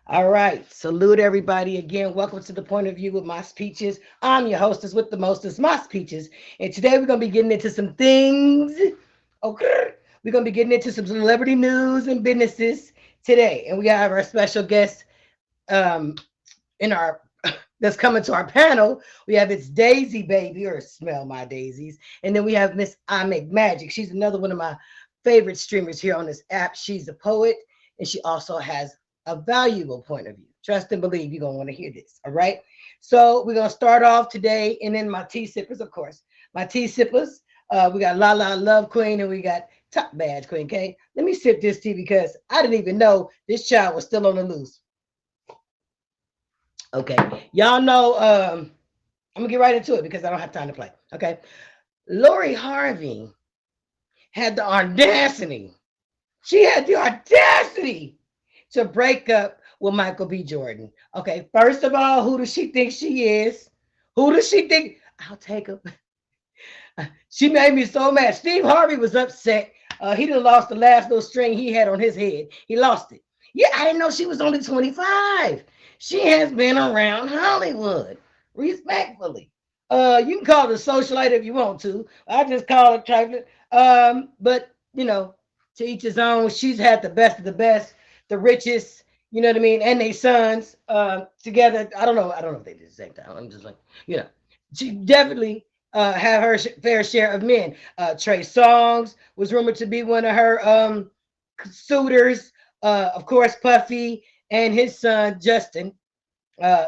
All right. Salute everybody again. Welcome to the Point of View with Mas Peachez. I'm your hostess with the mostest, Mas Peachez. And today we're going to be getting into some things. Okay. We're going to be getting into some celebrity news and businesses today. And we have our special guest um, in our that's coming to our panel. We have it's Daisy Baby or Smell My Daisies. And then we have Miss I Make Magic. She's another one of my favorite streamers here on this app. She's a poet and she also has a valuable point of view. Trust and believe you're gonna want to hear this. All right. So we're gonna start off today, and then my tea sippers, of course. My tea sippers. We got La La Love Queen and we got Top Badge Queen. Okay. Let me sip this tea because I didn't even know this child was still on the loose. Okay. Y'all know I'm gonna get right into it because I don't have time to play. Okay. Lori Harvey had the audacity. She had the audacity to break up with Michael B. Jordan. Okay, first of all, who does she think she is? Who does she think? I'll take her. She made me so mad. Steve Harvey was upset. He done lost the last little string he had on his head. He lost it. Yeah, I didn't know she was only 25. She has been around Hollywood, respectfully. You can call her a socialite if you want to. I just call her trifling. But you know, to each his own. She's had the best of the best, the richest, you know what I mean, and they sons together. I don't know. I don't know if they did the same time. I'm just like, you know, she definitely have her fair share of men. Trey Songz was rumored to be one of her suitors. Of course, Puffy and his son Justin, uh,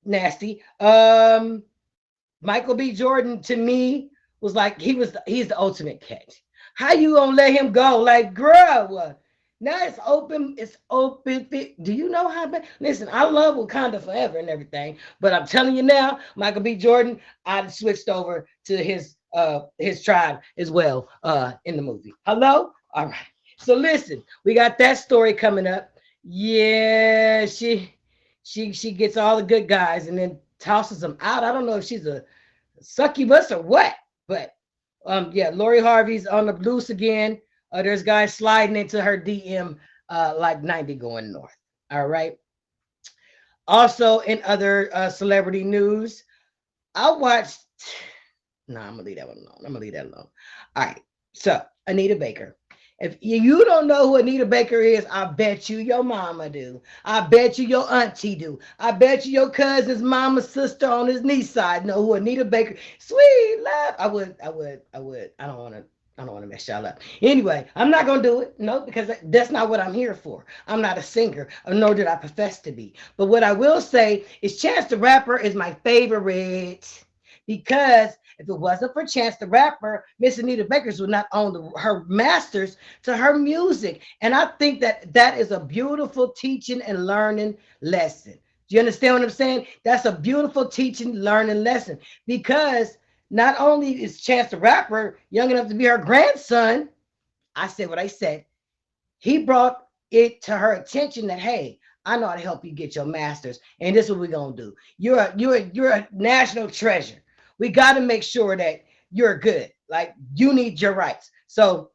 nasty. Michael B. Jordan to me was like he's the ultimate catch. How you gonna let him go? Like, girl, now it's open. It's open. Do you know how bad? Listen, I love Wakanda forever and everything, but I'm telling you now, Michael B. Jordan, I switched over to his tribe as well in the movie. Hello? All right. So listen, we got that story coming up. Yeah, she gets all the good guys and then tosses them out. I don't know if she's a succubus or what, but yeah, Lori Harvey's on the loose again. There's guys sliding into her DM like 90 going north. All right. Also, in other celebrity news, I watched. No, I'm gonna leave that one alone. I'm gonna leave that alone. All right. So Anita Baker. If you don't know who Anita Baker is, I bet you your mama do. I bet you your auntie do. I bet you your cousin's mama, sister on his niece side know who Anita Baker. Sweet love. I would. I don't want to mess y'all up. Anyway, I'm not gonna do it. No, because that's not what I'm here for. I'm not a singer, nor did I profess to be. But what I will say is Chance the Rapper is my favorite because if it wasn't for Chance the Rapper, Miss Anita Baker would not own her masters to her music. And I think that that is a beautiful teaching and learning lesson. Do you understand what I'm saying? That's a beautiful teaching, learning lesson because not only is Chance the Rapper young enough to be her grandson, I said what I said. He brought it to her attention that hey, I know how to help you get your masters, and this is what we're gonna do. You're a national treasure. We got to make sure that you're good. Like you need your rights. So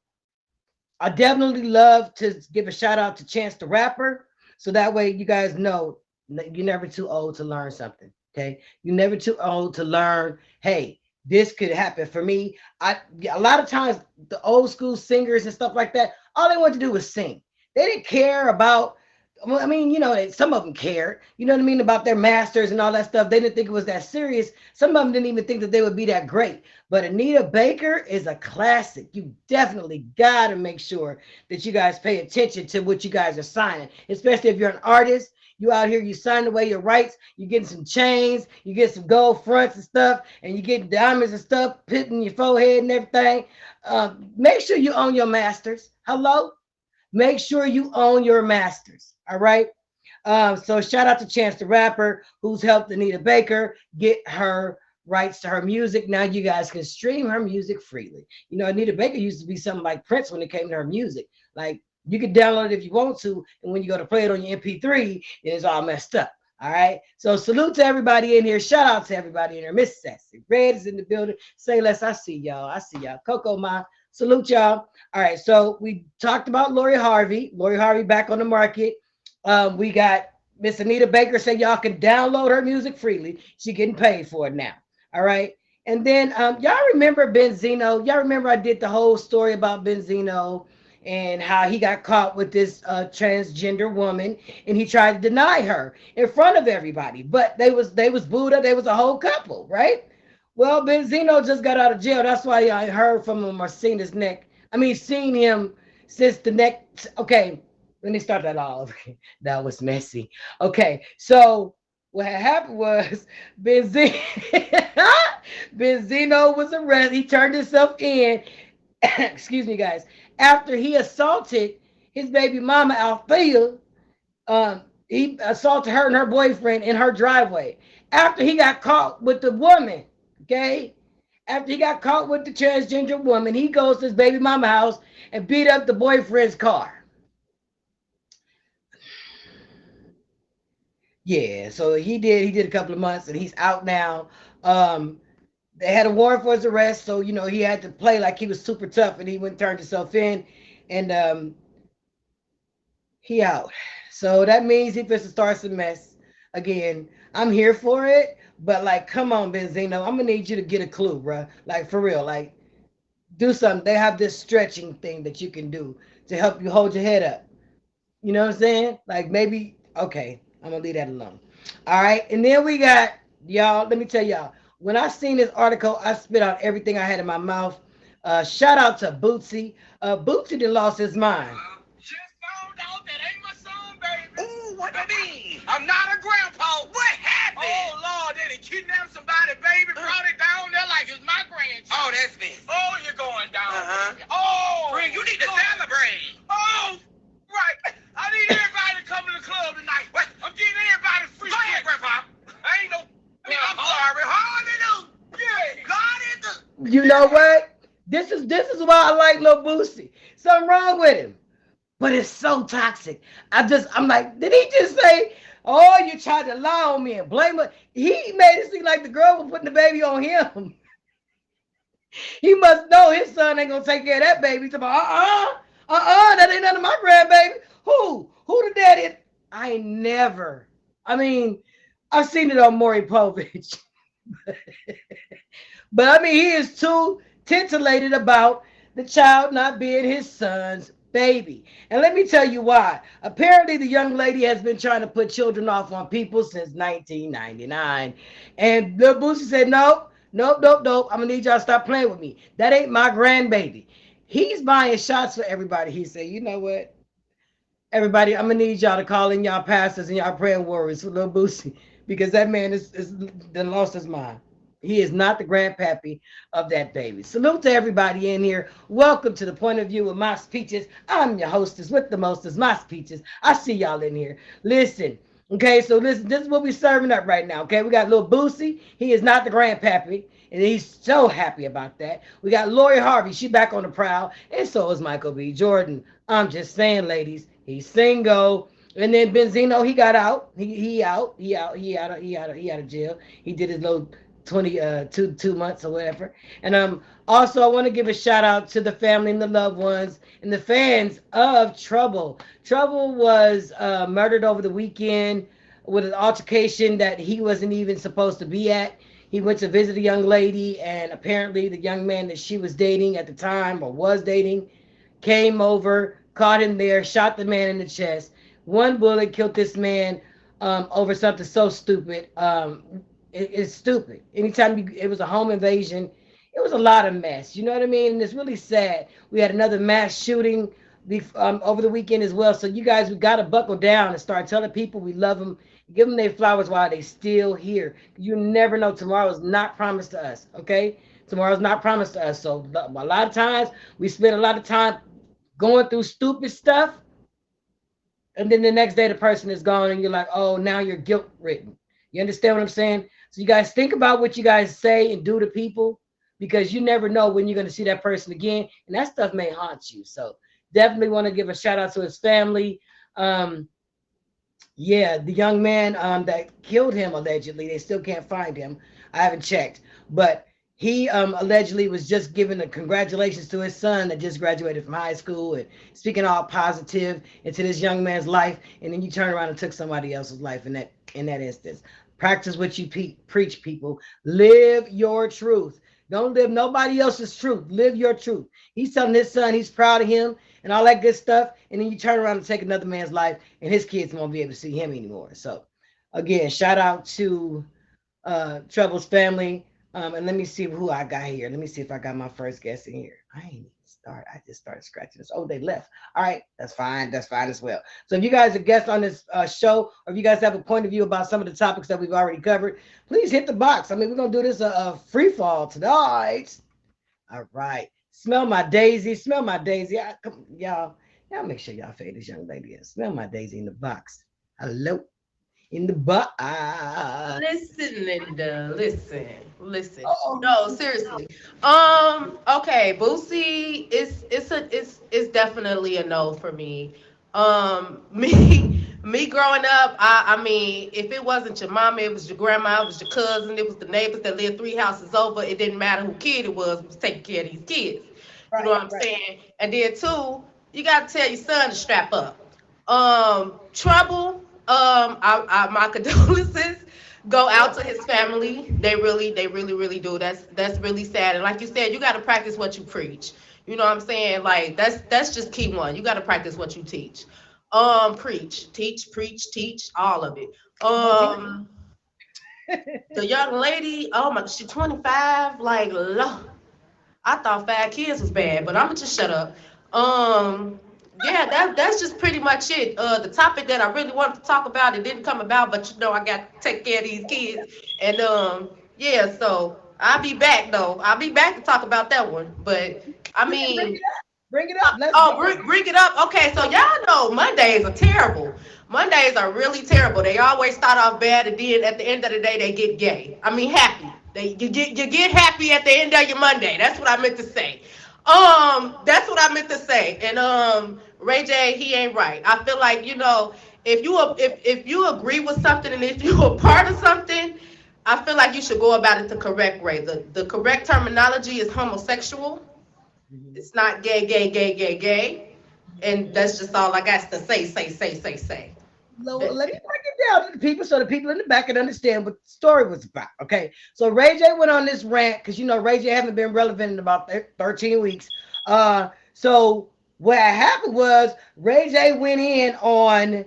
I definitely love to give a shout out to Chance the Rapper, so that way you guys know you're never too old to learn something. Okay, you're never too old to learn. Hey, this could happen for me. A lot of times the old school singers and stuff like that, all they wanted to do was sing. They didn't care about. I mean, you know, some of them cared, you know what I mean, about their masters and all that stuff. They didn't think it was that serious. Some of them didn't even think that they would be that great. But Anita Baker is a classic. You definitely got to make sure that you guys pay attention to what you guys are signing, especially if you're an artist. You out here, you sign away your rights, you getting some chains, you get some gold fronts and stuff, and you get diamonds and stuff pitting your forehead and everything. Make sure you own your masters. Hello? Make sure you own your masters. All right. So shout out to Chance the Rapper, who's helped Anita Baker get her rights to her music. Now you guys can stream her music freely. You know, Anita Baker used to be something like Prince when it came to her music. Like you can download it if you want to, and when you go to play it on your MP3, it's all messed up. All right. So salute to everybody in here. Shout out to everybody in here. Miss Sassy Red is in the building. Say less. I see y'all. I see y'all. Coco Ma. Salute y'all. All right. So we talked about Lori Harvey. Lori Harvey back on the market. We got Miss Anita Baker said y'all can download her music freely. She getting paid for it now. All right. And then y'all remember Benzino? Y'all remember I did the whole story about Benzino and how he got caught with this transgender woman and he tried to deny her in front of everybody. But they was Buddha, they was a whole couple, right? Well, Benzino just got out of jail. That's why I heard from him or seen his neck. I mean, seen him since the neck. Okay, let me start that all over. That was messy. Okay, so what had happened was Benzino, Benzino was arrested. He turned himself in. Excuse me, guys. After he assaulted his baby mama Althea, he assaulted her and her boyfriend in her driveway. After he got caught with the woman, okay. After he got caught with the transgender woman, he goes to his baby mama house and beat up the boyfriend's car. Yeah, so he did a couple of months and he's out now. They had a warrant for his arrest, so he had to play like he was super tough and he went and turned himself in and he out. So that means he supposed to start some mess again. I'm here for it, but like, come on, Benzino, I'm gonna need you to get a clue, bruh. Like for real, like do something. They have this stretching thing that you can do to help you hold your head up. You know what I'm saying? Like maybe okay, I'm gonna leave that alone. All right, and then we got y'all. Let me tell y'all. When I seen this article, I spit out everything I had in my mouth. Shout out to Bootsy. Bootsy done lost his mind. Just found out that ain't my son, baby. Ooh, what do you mean? I'm not a grandpa. What happened? Oh, Lord, they kidnapped somebody, baby, brought it down there like it's my grandchild. Oh, that's me. Oh, you're going down. Uh-huh. Oh. Friend, you need to celebrate. Oh, right. I need everybody to come to the club tonight. What? I'm getting everybody free. Go ahead, Grandpa. I ain't no... I'm sorry. Hallelujah. Yeah. God is the... You know what? This is why I like Lil Boosie. Something wrong with him, but it's so toxic. I'm like, did he just say, "Oh, you tried to lie on me and blame her"? He made it seem like the girl was putting the baby on him. He must know his son ain't gonna take care of that baby. He's like, that ain't none of my grandbaby. Who the daddy? I ain't never. I mean, I've seen it on Maury Povich. But I mean, he is too titillated about the child not being his son's baby. And let me tell you why. Apparently, the young lady has been trying to put children off on people since 1999. And Lil Boosie said, nope, nope, nope, nope. I'm going to need y'all to stop playing with me. That ain't my grandbaby. He's buying shots for everybody. He said, you know what? Everybody, I'm going to need y'all to call in y'all pastors and y'all praying warriors for Lil Boosie because that man is done lost his mind. He is not the grandpappy of that baby. Salute to everybody in here. Welcome to the Point of View with Mas Peachez. I'm your hostess with the mostest, Mas Peachez. I see y'all in here. Listen, okay, so listen, this is what we're serving up right now, okay? We got Lil Boosie. He is not the grandpappy, and he's so happy about that. We got Lori Harvey. She back on the prowl, and so is Michael B. Jordan. I'm just saying, ladies, he's single. And then Benzino, he got out. He out of jail. He did his little 2 months or whatever. And also I want to give a shout out to the family and the loved ones and the fans of Trouble. Trouble was murdered over the weekend with an altercation that he wasn't even supposed to be at. He went to visit a young lady, and apparently the young man that she was dating at the time or was dating came over, caught him there, shot the man in the chest. One bullet killed this man over something so stupid. It's stupid. Anytime it was a home invasion, it was a lot of mess. You know what I mean? And it's really sad. We had another mass shooting over the weekend as well. So you guys, we got to buckle down and start telling people we love them. Give them their flowers while they still here. You never know. Tomorrow is not promised to us. Okay? Tomorrow's not promised to us. So a lot of times we spend a lot of time going through stupid stuff. And then the next day the person is gone and you're like, oh, now you're guilt ridden. You understand what I'm saying? So you guys think about what you guys say and do to people because you never know when you're going to see that person again. And that stuff may haunt you. So definitely want to give a shout out to his family. Yeah, the young man that killed him allegedly, they still can't find him. I haven't checked. But He allegedly was just giving the congratulations to his son that just graduated from high school and speaking all positive into this young man's life, and then you turn around and took somebody else's life in that instance. Practice what you preach, people. Live your truth. Don't live nobody else's truth. Live your truth. He's telling his son he's proud of him and all that good stuff, and then you turn around and take another man's life, and his kids won't be able to see him anymore. So, again, shout out to Trouble's family. And let me see who I got here. Let me see if I got my first guest in here. I ain't even start. I just started scratching this. Oh, they left. All right, that's fine. That's fine as well. So if you guys are guests on this show, or if you guys have a point of view about some of the topics that we've already covered, please hit the box. I mean, we're gonna do this a free fall tonight. All right. Smell my daisy. Smell my daisy. Y'all make sure y'all fade this young lady in. Smell my daisy in the box. Hello. In the box. Listen, Linda. Listen. Listen. Oh, No, seriously. Okay, Boosie is definitely a no for me. Me growing up, I mean, if it wasn't your mama, it was your grandma, it was your cousin, it was the neighbors that lived 3 houses over. It didn't matter who kid it was taking care of these kids. You know right, what I'm right. saying? And then two, you got to tell your son to strap up. Trouble. My condolences go out to his family. They really do. That's really sad. And like you said, you got to practice what you preach. You know what I'm saying? Like that's just key one. You got to practice what you teach. Preach, teach, preach, teach, all of it. Most definitely. The young lady, oh my, she's 25. Like, I thought 5 kids was bad, but I'm gonna just shut up. Yeah, that's just pretty much it. The topic that I really wanted to talk about, it didn't come about, but you know I got to take care of these kids, and yeah, so I'll be back though. I'll be back to talk about that one. But I Yeah, bring mean, it up. Bring it up. Let's oh, go. bring it up. Okay, so y'all know Mondays are terrible. Mondays are really terrible. They always start off bad, and then at the end of the day, they get gay. I mean, happy. You get happy at the end of your Monday. That's what I meant to say. That's what I meant to say. And Ray J, he ain't right. I feel like if you agree with something and if you a part of something, I feel like you should go about it the correct way. The correct terminology is homosexual. Mhm. It's not gay, gay, gay, gay, gay. And that's just all I got to say, say. That's Let me it. break it down to the people so the people in the back can understand what the story was about. Okay. So Ray J went on this rant because you know Ray J haven't been relevant in about 13 weeks. So what happened was Ray J went in on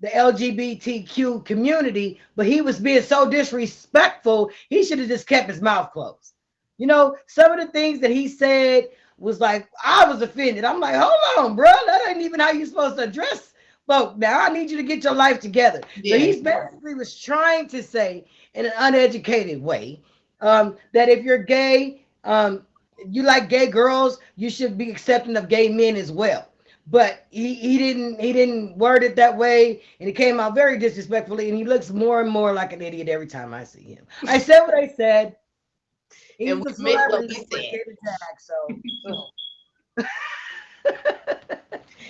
the LGBTQ community, but he was being so disrespectful, he should have just kept his mouth closed. You know, some of the things that he said was like, I was offended. I'm like, hold on, bro. That ain't even how you're supposed to address folk. Now I need you to get your life together. So Yeah. he's basically was trying to say in an uneducated way that if you're gay, you like gay girls, you should be accepting of gay men as well. But he didn't word it that way, and it came out very disrespectfully, and he looks more and more like an idiot every time I see him. I said what I said. And He's we a meant what celebrity we for said. David Jack, so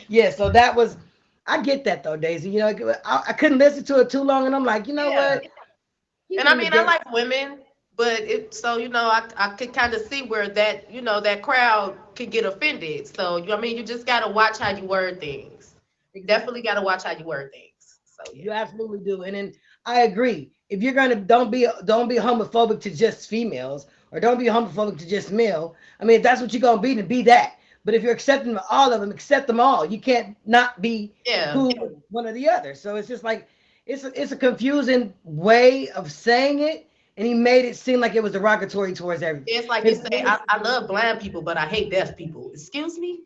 yeah. So that was. I get that though, Daisy. You know, I couldn't listen to it too long, and I'm like, you know Yeah. what? Keep And it I in the mean, I gay. like women, but I could kind of see where that crowd could get offended. So, I mean, you just got to watch how you word things. Definitely Exactly. got to watch how you word things. So, yeah. You absolutely do. And then I agree. If you're gonna don't be homophobic to just females or don't be homophobic to just male. I mean, if that's what you're gonna be, then be that. But if you're accepting all of them, accept them all. You can't not be Yeah. cool with one or the other. So it's just like it's a confusing way of saying it, and he made it seem like it was derogatory towards everything. It's like you His say, I love blind people, but I hate deaf people. Excuse me?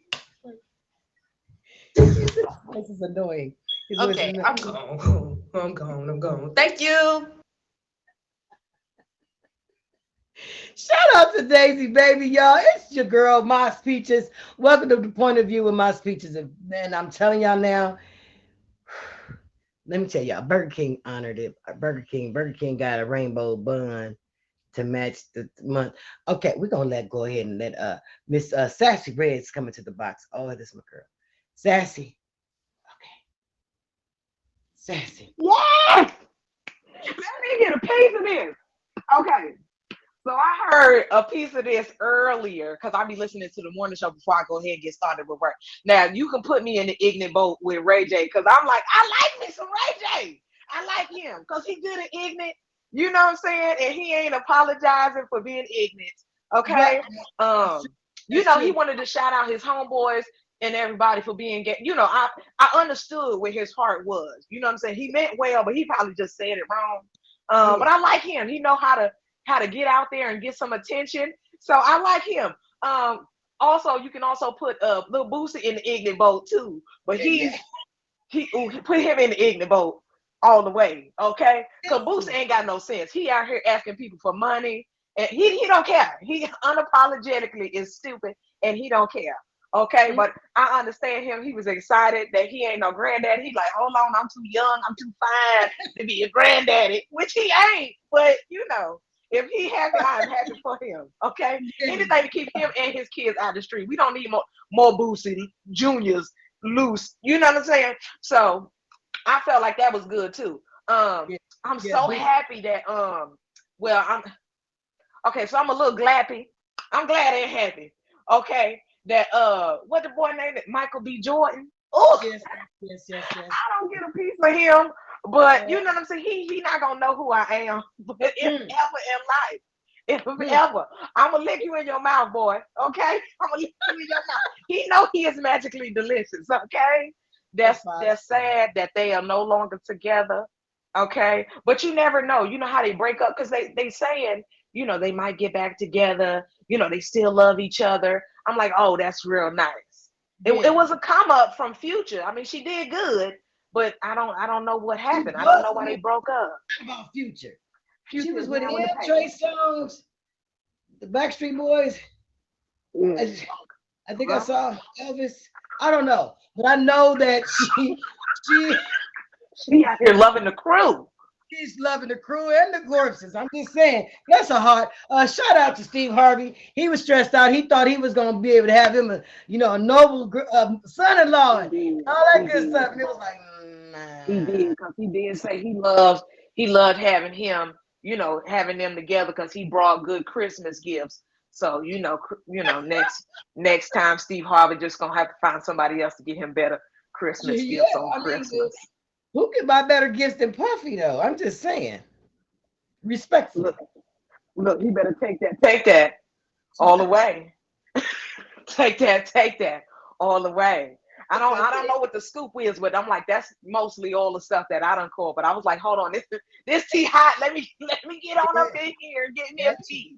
voice is annoying. His voice is Okay, annoying. I'm gone. I'm gone. I'm gone. Thank you. Shout out to Daisy, baby, y'all. It's your girl, Mas Peachez. Welcome to the point of view with Mas Peachez. And I'm telling y'all now, let me tell y'all, Burger King honored it. Burger King got a rainbow bun to match the month. Okay, we're gonna go ahead and let Miss Sassy Red's coming to the box. Oh, this is my girl. Sassy. Okay, Sassy. Yes! Let me get a piece of this. Okay. So I heard a piece of this earlier because I be listening to the morning show before I go ahead and get started with work. Now you can put me in the ignorant boat with Ray J because I'm like, I like me some Ray J. I like him because he good at ignorant. You know what I'm saying? And he ain't apologizing for being ignorant. Okay. You know, he wanted to shout out his homeboys and everybody for being gay. You know, I understood where his heart was. You know what I'm saying? He meant well, but he probably just said it wrong. But I like him. He know how to get out there and get some attention. So I like him. Also, you can also put Lil Boosie in the ignorant boat too. But he put him in the ignorant boat all the way. Okay, because Boosie ain't got no sense. He out here asking people for money, and he don't care. He unapologetically is stupid, and he don't care. Okay, but I understand him. He was excited that he ain't no granddaddy. He like, hold on, I'm too young, I'm too fine to be a granddaddy, which he ain't. But you know, if he happy, I'm happy for him. Okay, anything to keep him and his kids out of the street. We don't need more Boosie juniors loose. You know what I'm saying? So I felt like that was good too. I'm so happy that well, I'm okay. So I'm a little glappy. I'm glad and happy. Okay. That what the boy named it, Michael B. Jordan. Oh, yes. I don't get a piece of him, but you know what I'm saying. He not gonna know who I am. But if ever in life, if ever, I'm gonna lick you in your mouth, boy. Okay, I'm gonna lick you in your mouth. He know he is magically delicious. Okay, that's sad that they are no longer together. Okay, but you never know. You know how they break up because they saying, you know, they might get back together. You know, they still love each other. I'm like, oh, that's real nice. It was a come up from Future. I mean, she did good, but I don't know what happened. I don't know why they broke up. About Future. She was with him, Trey Songz, the Backstreet Boys. I think I saw Elvis. I don't know, but I know that she out here loving the crew. She's loving the crew and the corpses. I'm just saying, that's a heart. Shout out to Steve Harvey. He was stressed out. He thought he was going to be able to have him a noble son-in-law and all that good stuff. And it was like, nah. He did, because he did say he loved having him, you know, having them together because he brought good Christmas gifts. So, you know, next time Steve Harvey just going to have to find somebody else to get him better Christmas gifts on Christmas. Who can buy better gifts than Puffy, though? I'm just saying. Respectfully. Look, he better take that all the way. take that all the way. I don't know what the scoop is, but I'm like, that's mostly all the stuff that I done called. But I was like, hold on, this tea hot. Let me get on up in here and get me a tea.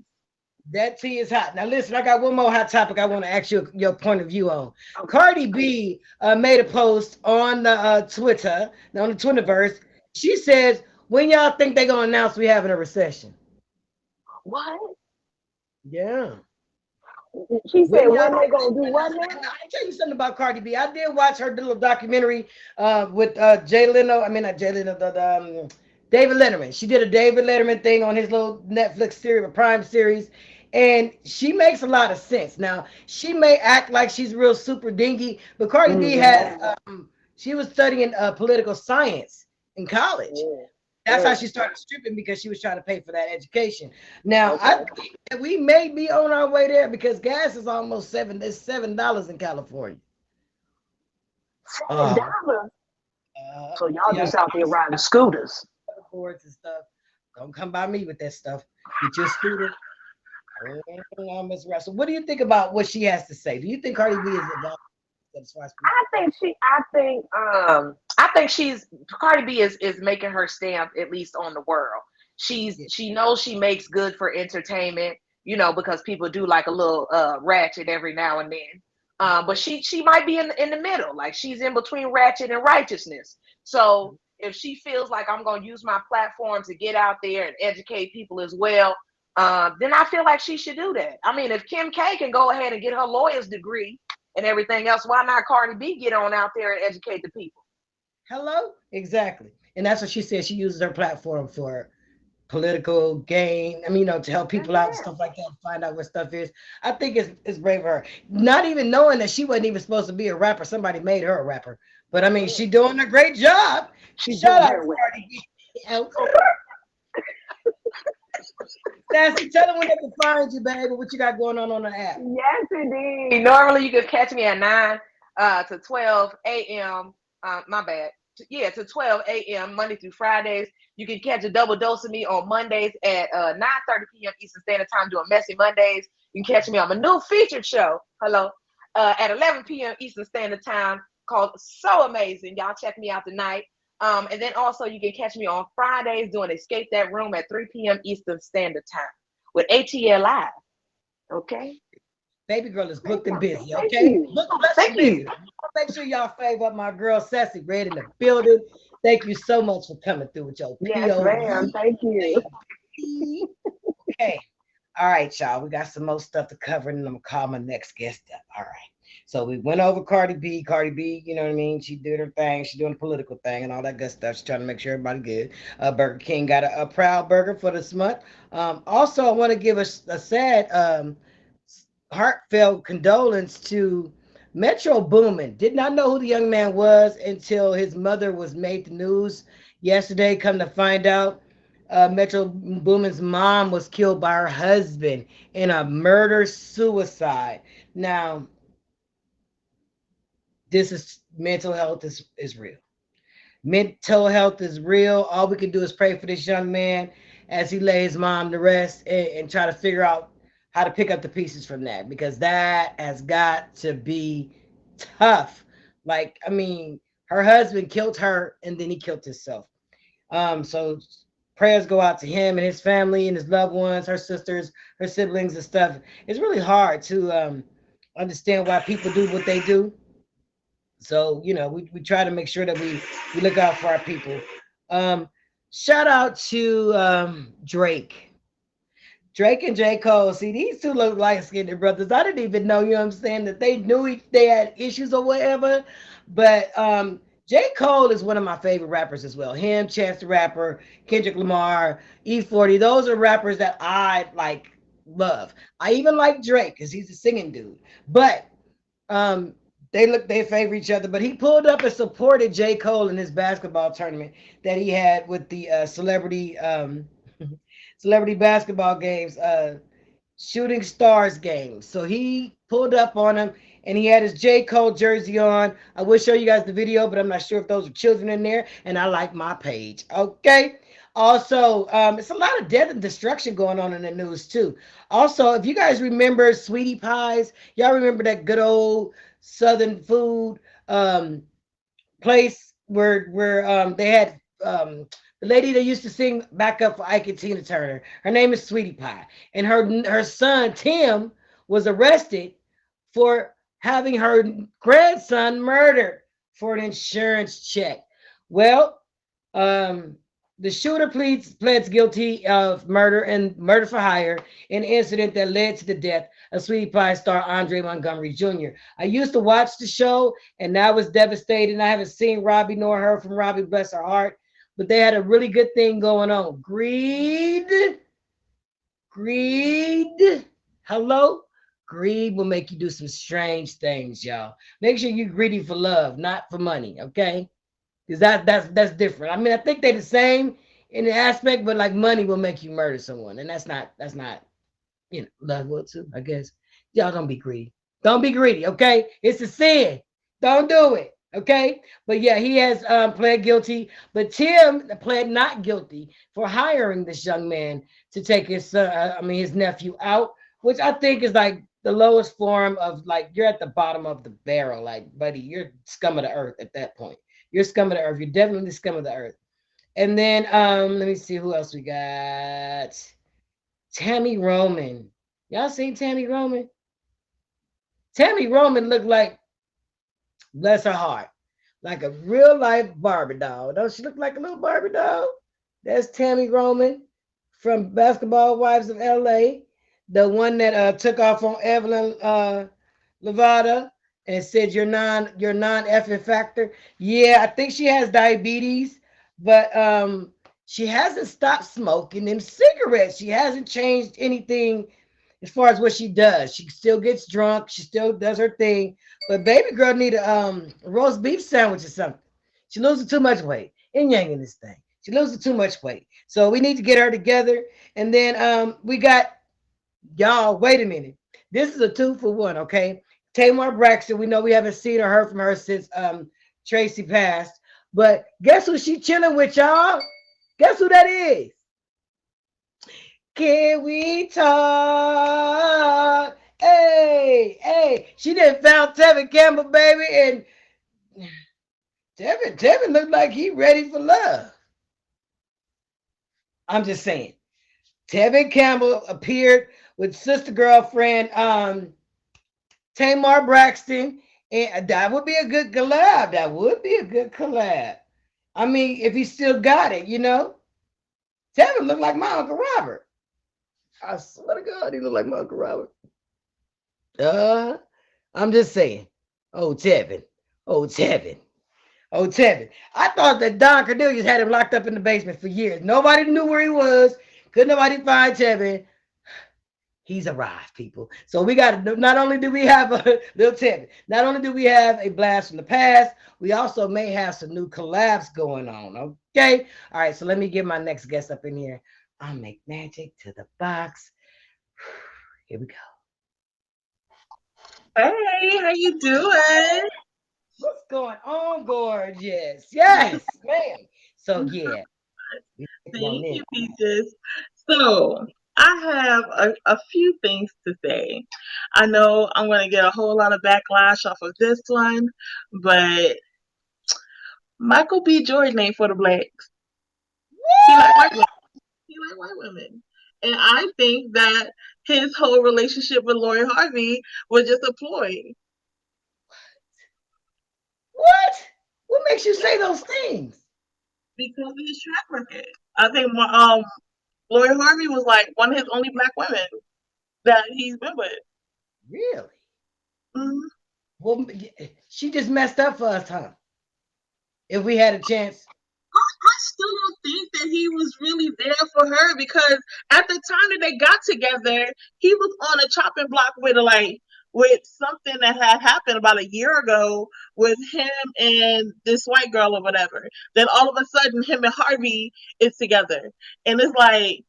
That tea is hot. Now listen, I got one more hot topic I want to ask you your point of view on. Okay. Cardi B made a post on Twitter, on the Twitterverse. She says, when y'all think they're going to announce we having a recession? What? Yeah. She said, when they going to do what now? I'll tell you something about Cardi B. I did watch her little documentary with Jay Leno. I mean, not Jay Leno, David Letterman. She did a David Letterman thing on his little Netflix series, a Prime series. And she makes a lot of sense. Now, she may act like she's real super dingy, but Cardi B has, she was studying political science in college. That's how she started stripping, because she was trying to pay for that education. Now, I think that we may be on our way there, because gas is almost $7 in California. $7? So y'all just out there riding scooters. Boards and stuff. Don't come by me with that stuff. Get your scooter. So what do you think about what she has to say? Do you think Cardi B is involved as far as I think Cardi B is making her stamp, at least on the world. She knows she makes good for entertainment, you know, because people do like a little ratchet every now and then. But she might be in the middle, like she's in between ratchet and righteousness. So if she feels like I'm going to use my platform to get out there and educate people as well, then I feel like she should do that. I mean, if Kim K can go ahead and get her lawyer's degree and everything else, why not Cardi B get on out there and educate the people? Hello? Exactly. And that's what she said. She uses her platform for political gain. I mean, to help people out and stuff like that, find out what stuff is. I think it's brave of her. Not even knowing that she wasn't even supposed to be a rapper. Somebody made her a rapper. But I mean, she's doing a great job. Shout out to Cardi B. Sassy, tell them when they can find you, baby. What you got going on the app? Yes, indeed. Normally, you can catch me at 9 to 12 a.m. My bad. Yeah, to 12 a.m. Monday through Fridays. You can catch a double dose of me on Mondays at 9:30 p.m. Eastern Standard Time doing Messy Mondays. You can catch me on my new featured show, hello, at 11 p.m. Eastern Standard Time called So Amazing. Y'all check me out tonight. And then also you can catch me on Fridays doing Escape That Room at 3 p.m. Eastern Standard Time with ATL Live. Okay. Baby girl is booked and busy, Thank okay? you. Booked, blessed, and Thank busy. you. Make sure y'all favor up my girl Sassy Red in the building. Thank you so much for coming through with your Yes, ma'am. POV. Thank you. Okay. All right, y'all. We got some more stuff to cover, and I'm gonna call my next guest up. All right. So we went over Cardi B. Cardi B, you know what I mean? She did her thing. She's doing the political thing and all that good stuff. She's trying to make sure everybody good. Burger King got a proud burger for this month. Also, I want to give a sad, heartfelt condolence to Metro Boomin. Did not know who the young man was until his mother was made the news yesterday. Come to find out, Metro Boomin's mom was killed by her husband in a murder suicide. Now, this is mental health is real. Mental health is real. All we can do is pray for this young man as he lays mom to rest and try to figure out how to pick up the pieces from that because that has got to be tough. Like, I mean, her husband killed her and then he killed himself. So prayers go out to him and his family and his loved ones, her sisters, her siblings and stuff. It's really hard to understand why people do what they do. So, you know, we try to make sure that we look out for our people. Um, Shout out to Drake. Drake and J. Cole. See, these two look like skinned brothers. I didn't even know, you know what I'm saying, that they knew they had issues or whatever. But J. Cole is one of my favorite rappers as well. Him, Chance the Rapper, Kendrick Lamar, E40. Those are rappers that I like love. I even like Drake because he's a singing dude. But um they favor each other, but he pulled up and supported J. Cole in his basketball tournament that he had with the celebrity celebrity basketball games, shooting stars games. So he pulled up on him and he had his J. Cole jersey on. I will show you guys the video, but I'm not sure if those are children in there. And I like my page. Okay. Also, it's a lot of death and destruction going on in the news too. Also, if you guys remember Sweetie Pies, y'all remember that good old Southern food place where they had the lady that used to sing backup for Ike and Tina Turner. Her name is Sweetie Pie, and her son Tim was arrested for having her grandson murdered for an insurance check. Well, the shooter pleds guilty of murder and murder for hire, an incident that led to the death of Sweetie Pie star Andre Montgomery Jr. I used to watch the show, and I was devastated. I haven't seen Robbie nor heard from Robbie, bless her heart, but they had a really good thing going on. Greed. Hello? Greed will make you do some strange things, y'all. Make sure you're greedy for love, not for money, okay? Because that's different. I mean, I think they're the same in the aspect, but like money will make you murder someone, and that's not love will too. I guess y'all don't be greedy. Don't be greedy, okay? It's a sin. Don't do it, okay? But yeah, he has pled guilty, but Tim pled not guilty for hiring this young man to take his son, his nephew out, which I think is like the lowest form of like you're at the bottom of the barrel, like buddy, you're scum of the earth at that point. You're scum of the earth. You're definitely scum of the earth. And then let me see who else we got. Tammy Roman. Y'all seen Tammy Roman? Tammy Roman looked like, bless her heart, like a real life Barbie doll. Don't she look like a little Barbie doll? That's Tammy Roman from Basketball Wives of LA, the one that took off on Evelyn Levada and said you're non effing factor. Yeah, I think she has diabetes, but she hasn't stopped smoking them cigarettes. She hasn't changed anything as far as what she does. She still gets drunk. She still does her thing. But baby girl need a roast beef sandwich or something. She losing too much weight and yanking this thing. She loses too much weight. So we need to get her together. And then we got y'all. Wait a minute. This is a 2 for 1. Okay. Tamar Braxton. We know we haven't seen or heard from her since Tracy passed. But guess who she chilling with, y'all? Guess who that is? Can we talk? Hey, hey. She done found Tevin Campbell, baby, and Tevin looked like he ready for love. I'm just saying. Tevin Campbell appeared with sister girlfriend Tamar Braxton, and that would be a good collab. That would be a good collab. I mean, if he still got it, you know. Tevin looked like my Uncle Robert. I swear to God, he looked like my Uncle Robert. Uh, I'm just saying. Oh, Tevin. Oh, Tevin. Oh, Tevin. I thought that Don Cornelius had him locked up in the basement for years. Nobody knew where he was. Could nobody find Tevin? He's arrived, people. So we got to, not only do we have a little Tevin, not only do we have a blast from the past, we also may have some new collabs going on. Okay. All right. So let me get my next guest up in here. I'll make magic to the box. Here we go. Hey, how you doing? What's going on, gorgeous? Yes, ma'am. So yeah, we working on Thank this. you, Peaches. So, I have a few things to say. I know I'm going to get a whole lot of backlash off of this one, but Michael B. Jordan ain't for the blacks. He like white women. He like white women. And I think that his whole relationship with Lori Harvey was just a ploy What? What makes you say those things? because of his track record. I think Lori Harvey was like one of his only black women that he's been with. Really? Mhm. Well, she just messed up for us, huh? If we had a chance. I still don't think that he was really there for her because at the time that they got together, he was on a chopping block with something that had happened about a year ago with him and this white girl or whatever. Then all of a sudden, him and Harvey is together, and it's like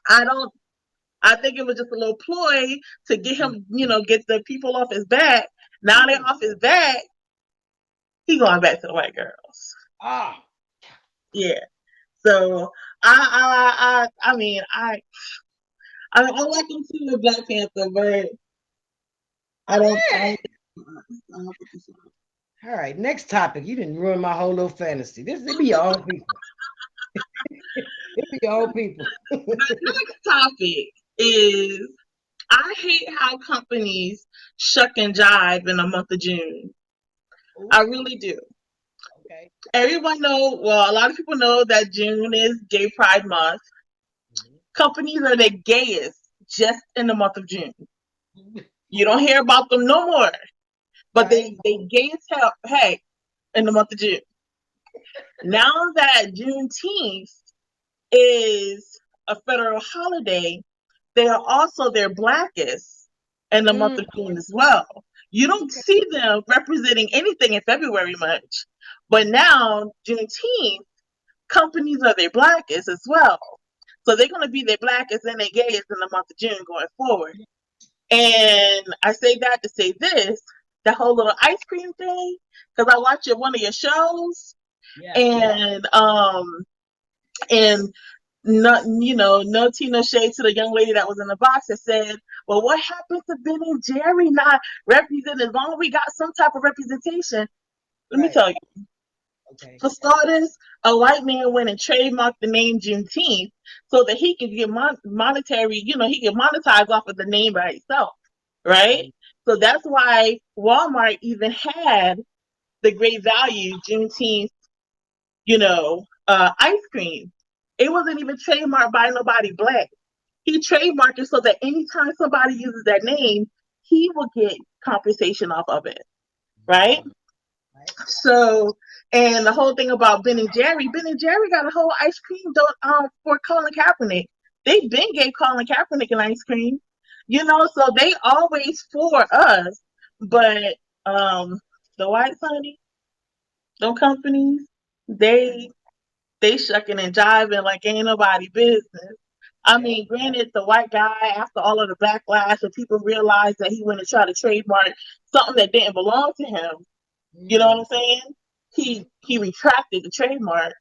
I don't. I think it was just a little ploy to get him, get the people off his back. Now they're off his back. He going back to the white girls. Ah, Yeah. So I mean I like him too with Black Panther, but I yeah. don't think it's All right, next topic. You didn't ruin my whole little fantasy. This it be your own people. It be your own people. the next topic is I hate how companies shuck and jive in the month of June. I Ooh, really do. okay. Everyone know, well, a lot of people know that June is Gay Pride Month. Companies are the gayest just in the month of June. Mhm. You don't hear about them no more, but Right. they gay as hell. Hey, in the month of June. Now that Juneteenth is a federal holiday, they are also their blackest in the month Mm, of June as well. You don't okay. see them representing anything in February much, but now Juneteenth companies are their blackest as well. So they're going to be their blackest and their gayest in the month of June going forward. And I say that to say this, the whole little ice cream thing, because I watched one of your shows, Yeah. and not no tea no shade to the young lady that was in the box that said, well, what happened to Ben and Jerry not represented? As long as we got some type of representation, let me Right. tell you, Okay. for starters, a white man went and trademarked the name Juneteenth so that he could get monetary, he could monetize off of the name by itself, right? Mm, So that's why Walmart even had the great value Juneteenth, ice cream. It wasn't even trademarked by nobody black. He trademarked it so that anytime somebody uses that name, he will get compensation off of it, right? mm, right. So, and the whole thing about Ben and Jerry got a whole ice cream for Colin Kaepernick. They been gave Colin Kaepernick an ice cream, so they always for us. But the white honey, those companies, they they shucking and jiving like ain't nobody business. I Yep. mean, granted, the white guy, after all of the backlash and people realized that he went and tried to trademark something that didn't belong to him, you know what Mm. I'm saying? He retracted the trademark,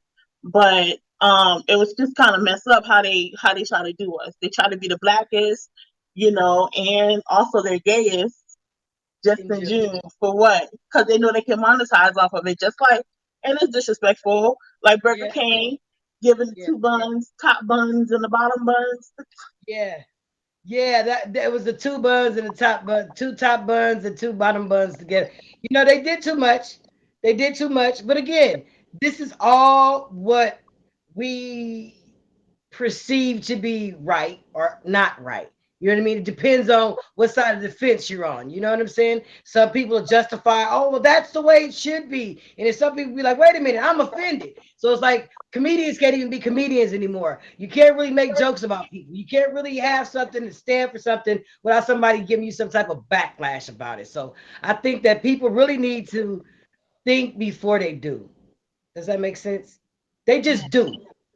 but it was just kind of messed up how they try to do us. They try to be the blackest, and also they're gayest just In in June. June for what? Because they know they can monetize off of it. Just like, and it's disrespectful, like Burger Yeah. King giving the Yeah. two buns, top buns and the bottom buns. Yeah. Yeah, that was the two buns and the top bun, two top buns and two bottom buns together. They did too much. They did too much. But again, this is all what we perceived to be right or not right. You know what I mean? It depends on what side of the fence you're on. You know what I'm saying? Some people justify, oh, well, that's the way it should be. And then some people be like, wait a minute, I'm offended. So it's like comedians can't even be comedians anymore. You can't really make jokes about people. You can't really have something to stand for something without somebody giving you some type of backlash about it. So I think that people really need to think before they do. Does that make sense? They just do.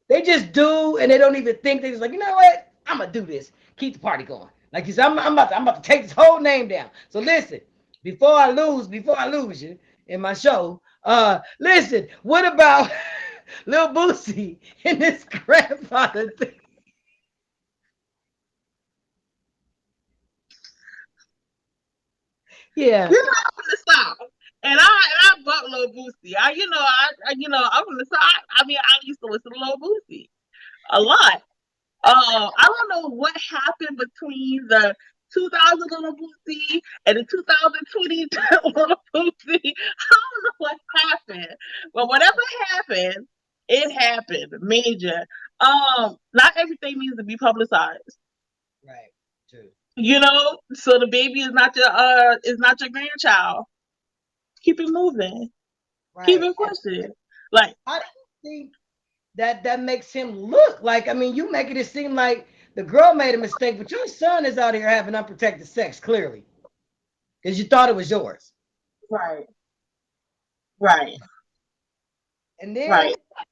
They just do, and they don't even think. They just like, you know what? I'm gonna do this. Keep the party going. Like you said, I'm about to take this whole name down. So listen, before I lose you in my show, listen. What about Lil Boosie and this grandfather thing? Yeah, I'm from the South, and I bought Lil Boosie. I'm from the South. I mean, I used to listen to Lil Boosie a lot. I don't know what happened between the 2000 Little Boosie and the 2020 Little Boosie. I don't know what happened, but whatever happened, it happened major. Not everything needs to be publicized, right. True. So the baby is not your grandchild. Keep it moving, keep Right. it pushing. Like, I don't think that makes him look like. I mean, you making it seem like the girl made a mistake, but your son is out here having unprotected sex, clearly, because you thought it was yours. right, right, And right. then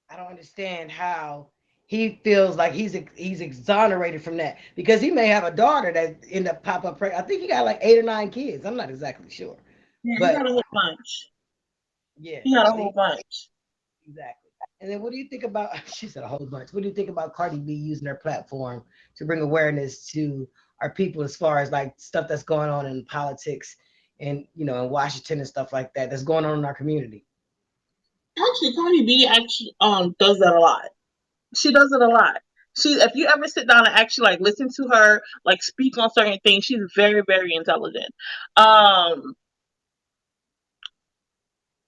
I don't understand how he feels like he's exonerated from that because he may have a daughter that end up pop up pregnant. I think he got like 8 or 9 kids. I'm not exactly sure, Yeah, he got but a whole bunch. yeah, He got a so whole bunch. exactly. And then what do you think about? She said a whole bunch. What do you think about Cardi B using her platform to bring awareness to our people as far as like stuff that's going on in politics and in Washington and stuff like that that's going on in our community? Actually, Cardi B actually does that a lot. She does it a lot. If you ever sit down and actually like listen to her like speak on certain things, she's very, very intelligent. Um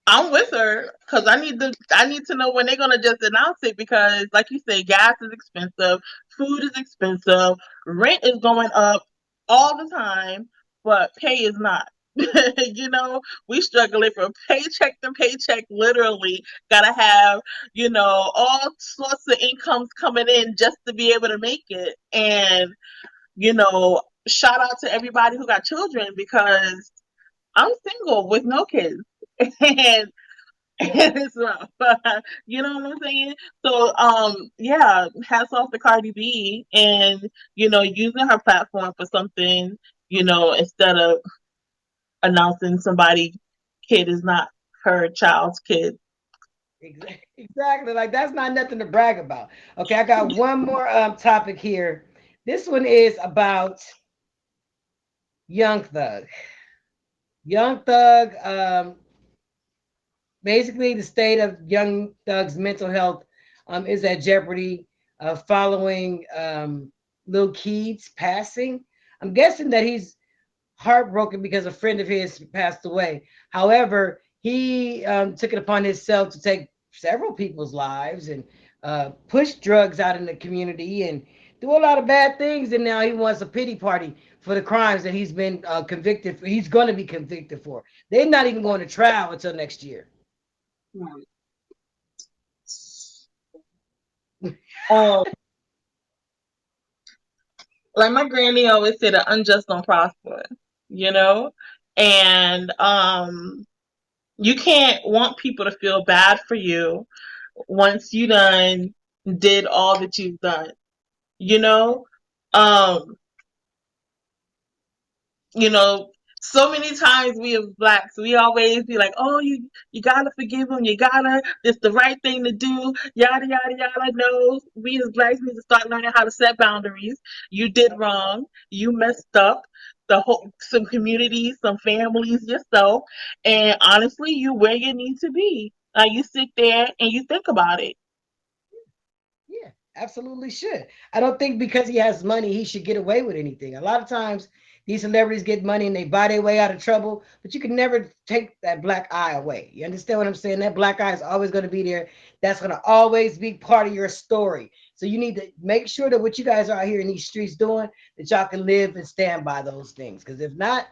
I'm with her because I need to know when they're gonna just announce it because like you say, gas is expensive, food is expensive, rent is going up all the time, but pay is not. We struggling from paycheck to paycheck, literally gotta have, all sorts of incomes coming in just to be able to make it. And, shout out to everybody who got children because I'm single with no kids. And it's rough. You know what I'm saying? So, yeah, hats off to Cardi B and, using her platform for something, instead of announcing somebody kid is not her child's kid. Exactly. Like that's not nothing to brag about. Okay, I got one more topic here. This one is about Young Thug. Young Thug, basically, the state of Young Thug's mental health is at jeopardy following Lil Keith's passing. I'm guessing that he's heartbroken because a friend of his passed away. However, he took it upon himself to take several people's lives and push drugs out in the community and do a lot of bad things. And now he wants a pity party for the crimes that he's been convicted for. He's going to be convicted for. They're not even going to trial until next year. Right. Um, like my granny always said, the unjust don't prosper, you know? And you can't want people to feel bad for you once you done did all that you've done. You know, um, you know, so many times we as blacks, we always be like, oh, you gotta forgive them, you gotta, it's the right thing to do, yada yada yada. No, we as blacks need to start learning how to set boundaries. You did wrong, you messed up. The whole, some communities, some families, yourself, and honestly, you where you need to be. You sit there and you think about it. Yeah, absolutely should. I don't think because he has money he should get away with anything. A lot of times these celebrities get money and they buy their way out of trouble, but you can never take that black eye away. You understand what I'm saying? That black eye is always going to be there. That's going to always be part of your story. So you need to make sure that what you guys are out here in these streets doing, that y'all can live and stand by those things. Because if not,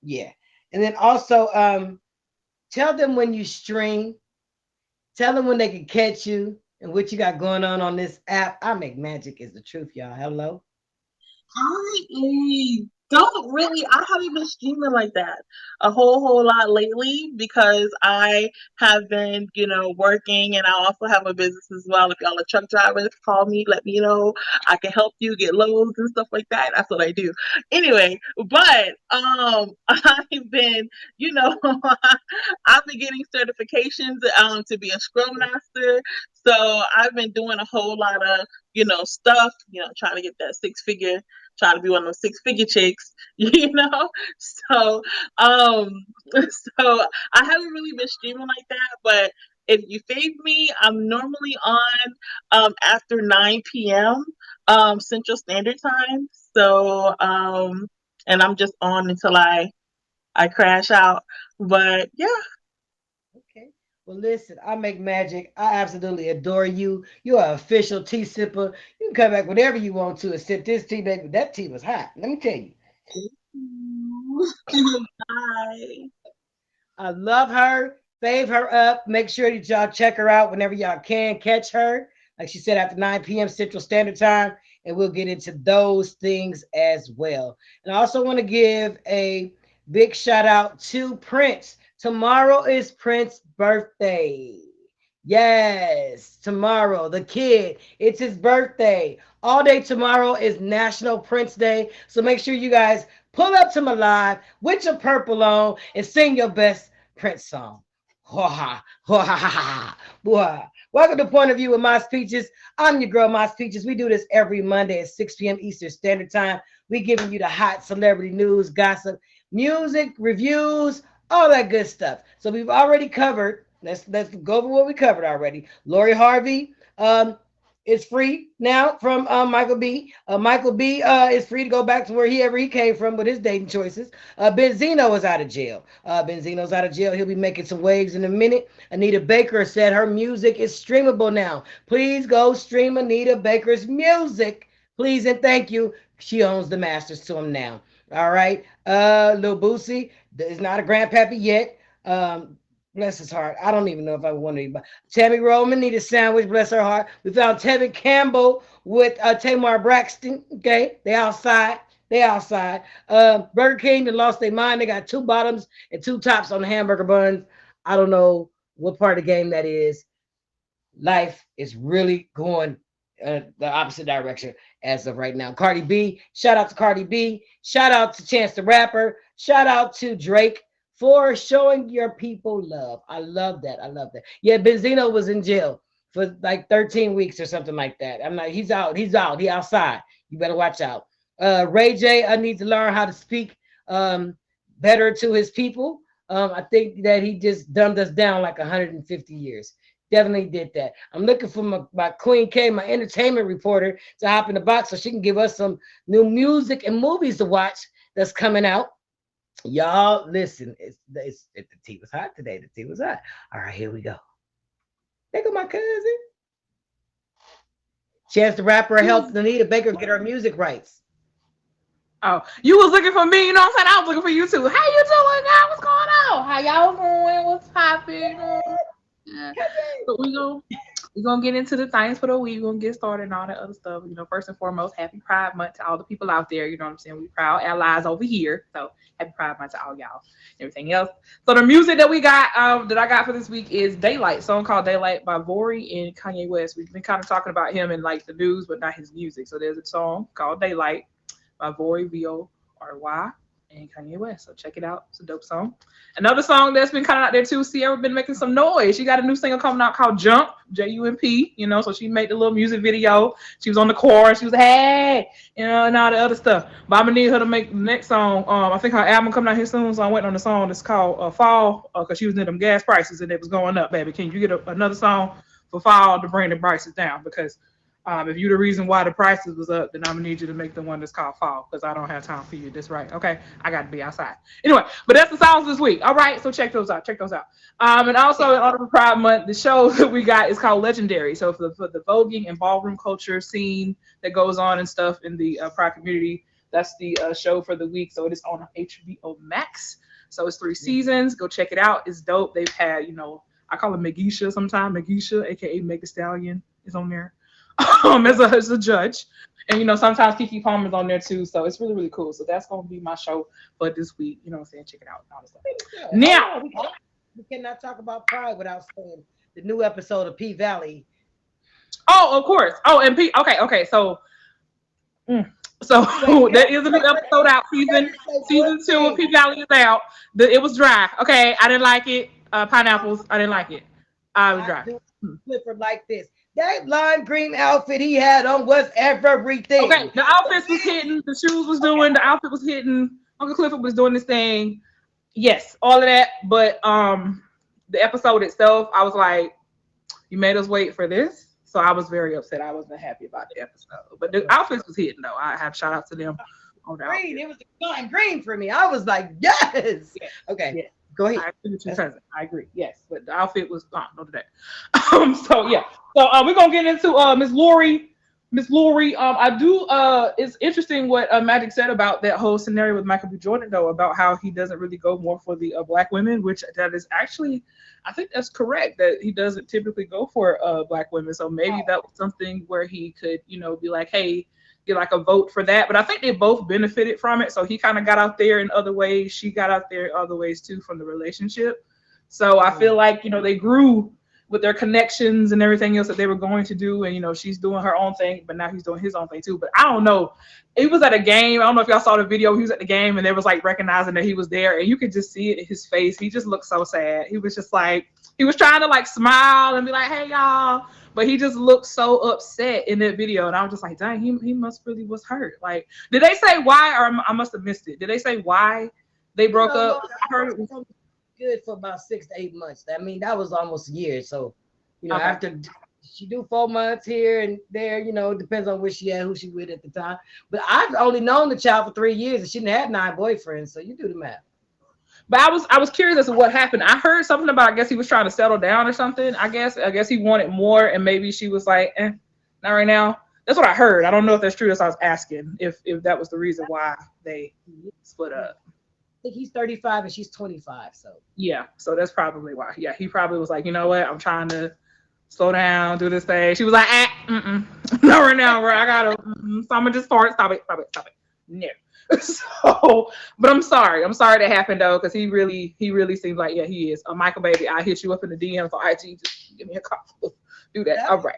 yeah. And then also, tell them when you stream. Tell them when they can catch you and what you got going on this app. I make magic is the truth, y'all. Hello. I don't really. I haven't been streaming like that a whole lot lately because I have been, working, and I also have a business as well. If y'all are truck drivers, call me. Let me know. I can help you get loads and stuff like that. That's what I do. Anyway, but I've been, you know, I've been getting certifications to be a Scrum Master. So I've been doing a whole lot of stuff, trying to get that trying to be one of those 6 figure chicks, So, um, so I haven't really been streaming like that, but if you fave me, I'm normally on after 9 p.m. Central Standard Time. So, and I'm just on until I crash out. But yeah. Okay. Well, listen, I make magic. I absolutely adore you. You're an official tea sipper. You can come back whenever you want to and sip this tea, baby. That tea was hot. Let me tell you. Bye. I love her. Fave her up. Make sure that y'all check her out whenever y'all can catch her. Like she said, after 9 p.m. Central Standard Time. And we'll get into those things as well. And I also want to give a big shout out to Prince. Tomorrow is Prince's birthday. Yes, tomorrow, the kid, it's his birthday. All day tomorrow is National Prince Day. So make sure you guys pull up to my live with your purple on and sing your best Prince song. Ha ha ha ha ha ha. Welcome to Point of View with Mas Peachez. I'm your girl, Mas Peachez. We do this every Monday at 6 p.m. Eastern Standard Time. We giving you the hot celebrity news, gossip, music, reviews, all that good stuff. So we've already covered. Let's go over what we covered already. Lori Harvey, is free now from Michael B. Michael B. Is free to go back to where he came from with his dating choices. Benzino is out of jail. Benzino's out of jail. He'll be making some waves in a minute. Anita Baker said her music is streamable now. Please go stream Anita Baker's music. Please and thank you. She owns the masters to him now. All right. Lil Boosie is not a grandpappy yet. Bless his heart. I don't even know if I want to. Tammy Roman need a sandwich. Bless her heart. We found Tevin Campbell with Tamar Braxton. Okay, they outside. They outside. Burger King, they lost their mind. They got 2 bottoms and 2 tops on the hamburger buns. I don't know what part of the game that is. Life is really going the opposite direction as of right now. Cardi B, shout out to Cardi B. Shout out to Chance the Rapper. Shout out to Drake for showing your people love. I love that. I love that. Yeah, Benzino was in jail for like 13 weeks or something like that. I'm not, he's out. He's out. He outside. You better watch out. Ray J, I need to learn how to speak better to his people. I think that he just dumbed us down like 150 years. Definitely did that. I'm looking for my Queen K, my entertainment reporter, to hop in the box so she can give us some new music and movies to watch that's coming out. Y'all, listen, the tea was hot today. The tea was hot. All right, here we go. There go my cousin. Chance the Rapper helped Anita Baker get her music rights. Oh, you was looking for me, you know what I'm saying? I was looking for you too. How you doing, guys? What's going on? How y'all doing? What's popping? Yeah. So we're gonna get into the things for the week. We're gonna get started and all that other stuff. First and foremost, happy Pride Month to all the people out there. You know what I'm saying? We proud allies over here. So happy Pride Month to all y'all. Everything else. So the music that we got, that I got for this week is Daylight, song called Daylight by Vori and Kanye West. We've been kind of talking about him in like the news, but not his music. So there's a song called Daylight by Vori, Vory, and Kanye West. So check it out. It's a dope song. Another song that's been kind of out there too, Sierra been making some noise. She got a new single coming out called Jump, Jump, so she made the little music video. She was on the chorus. She was hey, and all the other stuff. But I'm gonna need her to make the next song. I think her album coming out here soon, so I went on the song that's called Fall, because she was in them gas prices and it was going up, baby. Can you get another song for Fall to bring the prices down? Because if you're the reason why the prices was up, then I'm gonna need you to make the one that's called Fall, because I don't have time for you. That's right. Okay, I got to be outside. Anyway, but that's the songs this week. All right, so check those out. And also in honor of Pride Month, the show that we got is called Legendary. So for the voguing and ballroom culture scene that goes on and stuff in the Pride community, that's the show for the week. So it is on HBO Max. So it's 3 seasons. Go check it out. It's dope. They've had, I call him Megisha sometimes. Megisha, aka Meg Thee Stallion, is on there. As a judge, and sometimes Keke Palmer's on there too, so it's really, really cool. So that's gonna be my show for this week. You know what I'm saying? Check it out and all this stuff. Now we cannot talk about Pride without saying the new episode of P Valley. Oh, of course. Oh, and P. Okay. So there is a new episode out. Season 2 of P Valley is out. It was dry. Okay, I didn't like it. Pineapples. I didn't like it. I was dry. Clifford like this. That lime green outfit he had on was everything. Okay, the outfits was hitting, the shoes was doing, the outfit was hitting. Uncle Clifford was doing this thing. Yes, all of that. But the episode itself, I was like, you made us wait for this. So I was very upset. I wasn't happy about the episode. But the outfits was hitting though. I have shout out to them on the green. It was the lime green for me. I was like, yes. Okay. Yes. Go ahead. I agree. Yes, but the outfit was no today. So yeah. So we're gonna get into Miss Lori. I do. It's interesting what Magic said about that whole scenario with Michael B. Jordan, though, about how he doesn't really go more for the black women, which that is actually, I think that's correct. That he doesn't typically go for black women. So maybe that was something where he could, be like, hey, get like a vote for that. But I think they both benefited from it. So he kind of got out there in other ways. She got out there in other ways too from the relationship. So I feel like, they grew with their connections and everything else that they were going to do. And, she's doing her own thing, but now he's doing his own thing too. But I don't know. It was at a game. I don't know if y'all saw the video. He was at the game and they was like recognizing that he was there. And you could just see it in his face. He just looked so sad. He was just like, he was trying to like smile and be like, hey, y'all. But he just looked so upset in that video. And I was just like, dang, he must really was hurt. Like, did they say why? Or I must have missed it. Did they say why they broke up? I heard it was good for about 6 to 8 months. I mean, that was almost a year. So, after she do 4 months here and there, it depends on where she at, who she with at the time. But I've only known the child for 3 years and she didn't have 9 boyfriends. So you do the math. But I was curious as to what happened. I heard something about, I guess he was trying to settle down or something. I guess he wanted more, and maybe she was like, not right now. That's what I heard. I don't know if that's true. That's what I was asking, if that was the reason why they split up. I think he's 35 and she's 25. So yeah, so that's probably why. Yeah, he probably was like, you know what? I'm trying to slow down, do this thing. She was like, not right now, bro. I gotta. So I'm gonna just start. Stop it. No. So, but I'm sorry that happened though, because he really seems like, yeah, he is. Michael, baby, I hit you up in the DMs on IG. Just give me a call. Do that. All right.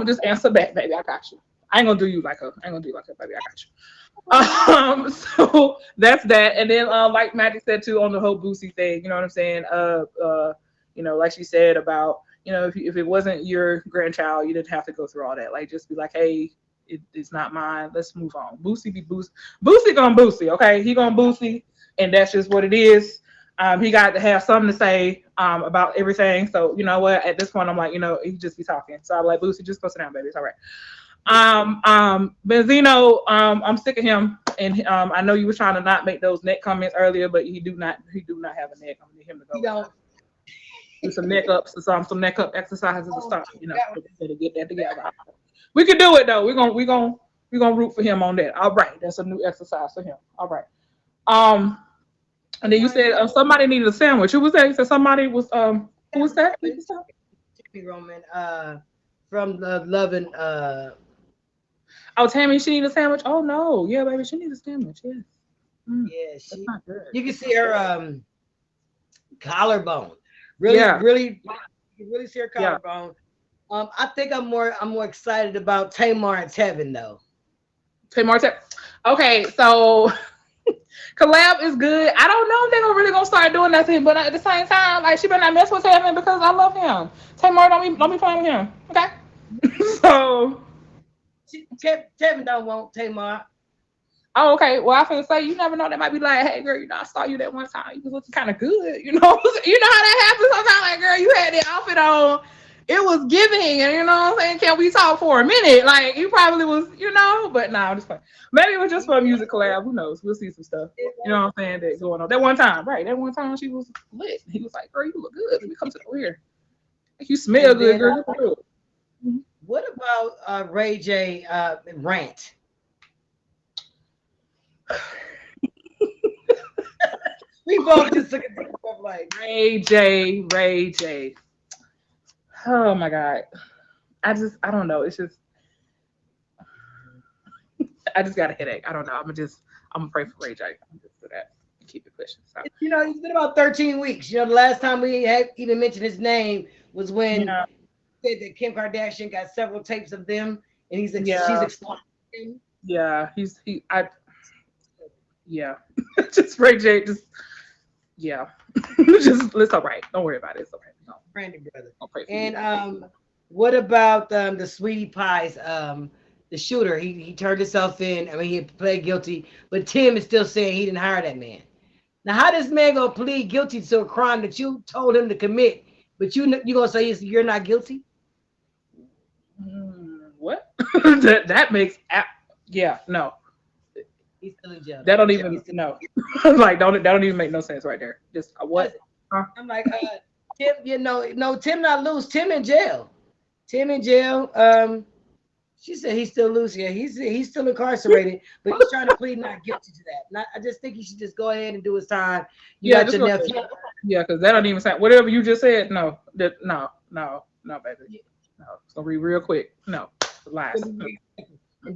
Just answer back, baby. I got you. I ain't gonna do you like her, baby. I got you. So that's that. And then, like Magic said too, on the whole Boosie thing, you know what I'm saying? Like she said about, if it wasn't your grandchild, you didn't have to go through all that. Like, just be like, hey, it's not mine. Let's move on. Boosie be Boosie. Boosie gonna Boosie, okay? He gonna Boosie, and that's just what it is. He got to have something to say about everything. So, you know what? At this point, I'm like, he just be talking. So I'm like, Boosie, just go sit down, baby. It's all right. Benzino, I'm sick of him. And I know you were trying to not make those neck comments earlier, but he do not have a neck. I'm gonna need him to go. Do some neck ups or some neck up exercises or something, to get that together. We can do it though. We're gonna root for him on that. All right, that's a new exercise for him. All right. And then you said somebody needed a sandwich. Who was that? You said somebody was who was that? Tammy Roman, from the Loving, Oh, Tammy, she need a sandwich. Oh no, yeah, baby, she needs a sandwich. Yes. yeah, That's she. not good. You can see her collarbone. Really, Yeah, really, you can really see her yeah. collarbone. I think I'm more excited about Tamar and Tevin though. Tay Marte. Okay, so collab is good. I don't know if they're really gonna start doing nothing, but at the same time, like she better not mess with Tevin because I love him. Tamar, don't be playing with him. Okay. So Tevin don't want Tamar. oh, okay. Well, I finna say you never know. They might be like, hey girl, I saw you that one time. You was looking kind of good, you know. You know how that happens sometimes. Like, girl, you had the outfit on. It was giving, and you know what I'm saying. Can we talk for a minute? Like, you probably was, you know. But no, I'm just fine. Maybe it was just for a music collab. Who knows? We'll see some stuff. You know what I'm saying? That going on. That one time, right? That one time she was lit. He was like, girl, you look good. Let me come to the rear. Like, you smell And good, then girl. Good. what about Ray J rant? We both just took a deep breath like, Ray J. Oh my God. I don't know. It's just, I just got a headache. I don't know. I'm gonna pray for Ray J. I'm just for that. Keep it pushing. So, it's been about 13 weeks. The last time we had even mentioned his name was when yeah, he said that Kim Kardashian got several tapes of them, and she's yeah, exploiting him. yeah. Yeah. Just Ray J. Just, yeah. Just, let's all right. Don't worry about it. It's okay. No, Brandy brother. I'll pray for you. And what about the Sweetie Pies? The shooter, he turned himself in. I mean, he pled guilty, but Tim is still saying he didn't hire that man. Now, how this man gonna plead guilty to a crime that you told him to commit, but you gonna say you're not guilty? What? that makes, yeah, no. He's still in jail. That don't even, no. Like, that don't even make no sense right there. Just, what? Huh? I'm like, Tim, no, Tim not loose. Tim in jail. Tim in jail. She said he's still loose. Yeah, he's still incarcerated, but he's trying to plead not guilty to that. Not, I just think he should just go ahead and do his time. You Yeah, got just your go, nephew. yeah, because that don't even sound, whatever you just said, no. No, baby. No, it's gonna be real quick. No, lies.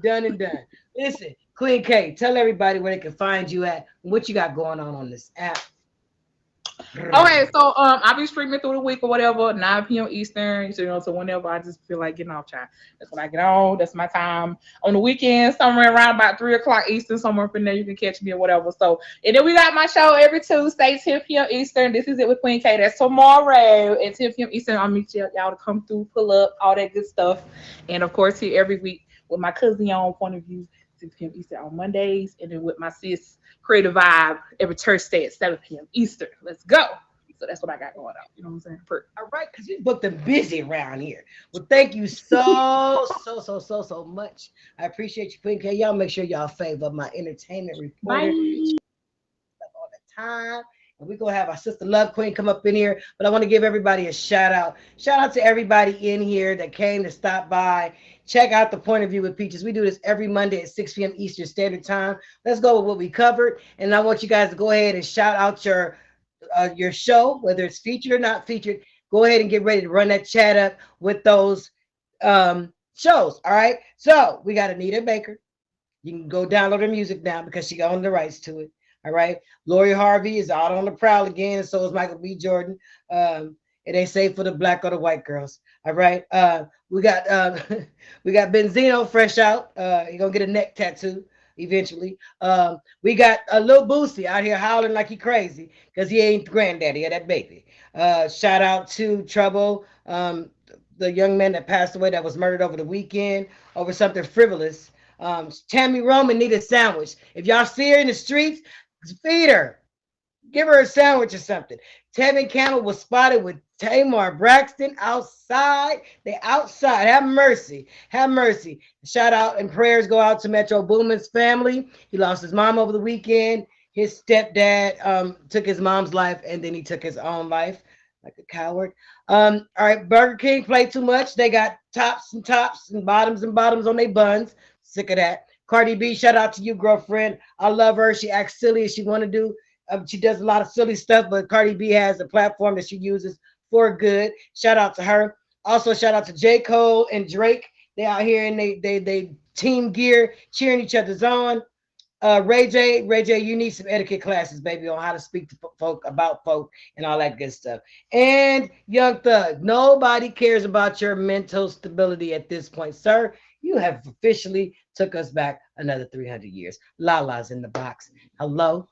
Done and done. Listen, Queen K, tell everybody where they can find you at and what you got going on this app. Okay, so I'll be streaming through the week or whatever, 9 p.m. Eastern, you know, so whenever I just feel like getting off, child. That's when I get on. That's my time. On the weekend, somewhere around about 3 o'clock Eastern, somewhere up in there, you can catch me or whatever. So, and then we got my show every Tuesday, 10 p.m. Eastern. This is it with Queen K. That's tomorrow at 10 p.m. Eastern. I'll meet y'all to come through, pull up, all that good stuff. And of course, here every week with my cousin on Point of View, 6 p.m. Eastern on Mondays, and then with my sis Creative Vibe every Thursday at 7 p.m. Eastern. Let's go. So that's what I got going on. You know what I'm saying? All right, because you booked them busy around here. Well, thank you so much. I appreciate you, Queen K. Y'all make sure y'all favor my entertainment reporter Bye. all the time. And we're gonna have our sister Love Queen come up in here. But I want to give everybody a shout out. Shout out to everybody in here that came to stop by. Check out the Point of View with Peaches. We do this every Monday at 6 p.m. Eastern Standard Time. Let's go with what we covered. And I want you guys to go ahead and shout out your show, whether it's featured or not featured. Go ahead and get ready to run that chat up with those shows. All right. So we got Anita Baker. You can go download her music now because she owned the rights to it. All right. Lori Harvey is out on the prowl again, and so is Michael B. Jordan. It ain't safe for the black or the white girls. All right. We got we got Benzino fresh out. He gonna get a neck tattoo eventually. We got a little Boosie out here howling like he crazy because he ain't the granddaddy of that baby. Shout out to Trouble, the young man that passed away that was murdered over the weekend over something frivolous. Tammy Roman need a sandwich. If y'all see her in the streets, feed her. Give her a sandwich or something. Tevin Campbell was spotted with Tamar Braxton outside. They outside. Have mercy. Have mercy. Shout out and prayers go out to Metro Boomin's family. He lost his mom over the weekend. His stepdad took his mom's life and then he took his own life like a coward. All right, Burger King played too much. They got tops and bottoms on their buns. Sick of that. Cardi B, shout out to you, girlfriend. I love her. She acts silly as she want to do. She does a lot of silly stuff, but Cardi B has a platform that she uses for good. Shout out to her. Also, shout out to J. Cole and Drake. They out here and they team gear, cheering each other's on. Ray J, you need some etiquette classes, baby, on how to speak to folk about folk and all that good stuff. And Young Thug, nobody cares about your mental stability at this point, sir. You have officially took us back another 300 years. Lala's in the box. Hello.